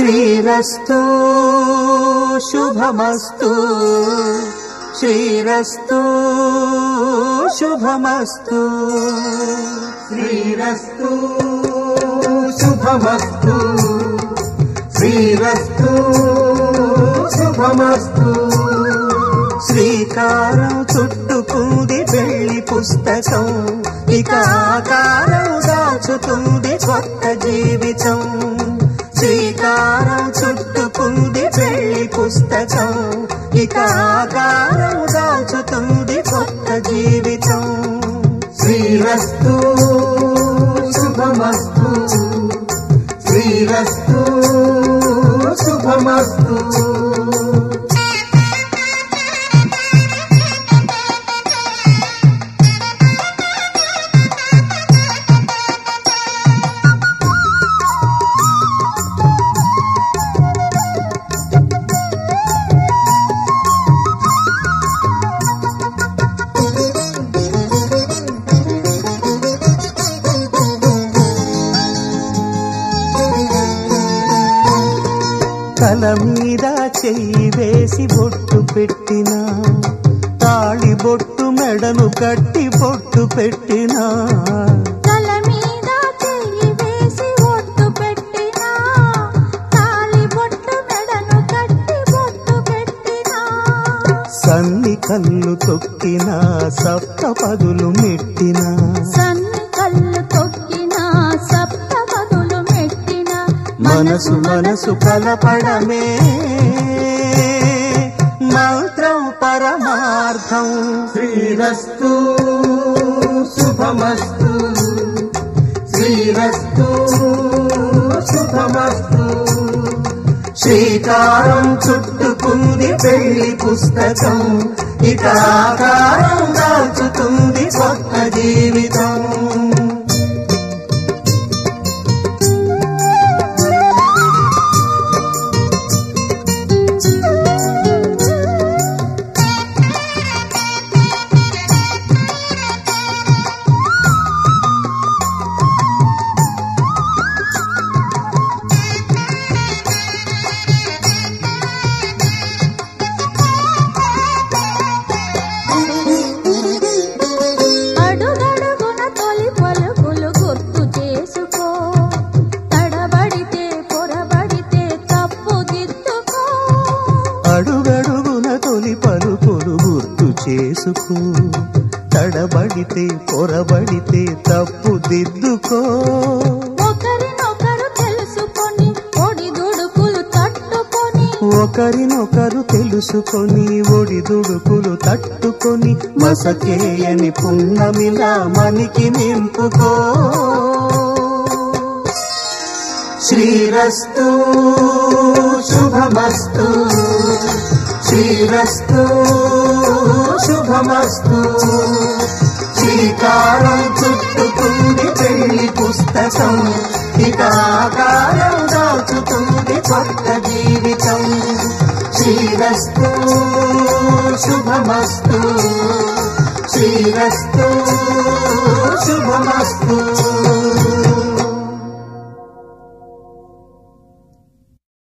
శ్రీరస్తు శుభమస్తు శ్రీరస్తు శుభమస్తు శ్రీరస్తు శుభమస్తు శ్రీరస్తు శుభమస్తు శ్రీకారం చుట్టుకుంది వెళ్లి పుస్తకం ఇక ఆకారం దాచుతుంది కొత్త జీవితం శ్రీకారం చుట్టుకుంది వెళ్లి పుస్తకం ఇక ఆకారం దాచుతుంది కొత్త జీవితం శ్రీరస్తు శుభమస్తు శ్రీరస్తు శుభమస్తు తల మీద చెయ్యి వేసి బొట్టు పెట్టినా తాళి బొట్టు మెడను కట్టి బొట్టు పెట్టినా తల మీద చెయ్యి వేసి బొట్టు పెట్టినా తాళి బొట్టు మెడను కట్టి బొట్టు పెట్టినా సన్ని కళ్ళు తొక్కినా సప్త పదులు మెట్టినా సన్ని కళ్ళు తొక్కినా సప్త పదులు మెట్టినా మనసు మనసు కలపడమే మంత్రం పరమార్థం శ్రీరస్తు శుభమస్తు శ్రీరస్తు శుభమస్తు శ్రీకారం చుట్టుకుంది పెళ్లి పుస్తకం ఇక ఆకారం దాచుతుంది కొత్త జీవితం అడుగడుగున తొలి పలుకులు గుర్తు చేసుకో తడబడితే పొరబడితే తప్పు దిద్దుకో ఒకరినొకరు తెలుసుకొని ఒడిదుడుకులు తట్టుకొని ఒకరినొకరు తెలుసుకొని ఒడిదుడుకులు తట్టుకొని మసకేయని పున్నమిలా మనికి నింపుకో శ్రీరస్తు శుభమస్తు శ్రీరస్తు శుభమస్తు శ్రీకారం చుట్టుకుంది పెళ్లి పుస్తకం ఇక ఆకారం దాచుతుంది కొత్త జీవితం శ్రీరస్తు శుభమస్తు శ్రీరస్తు శుభమస్తు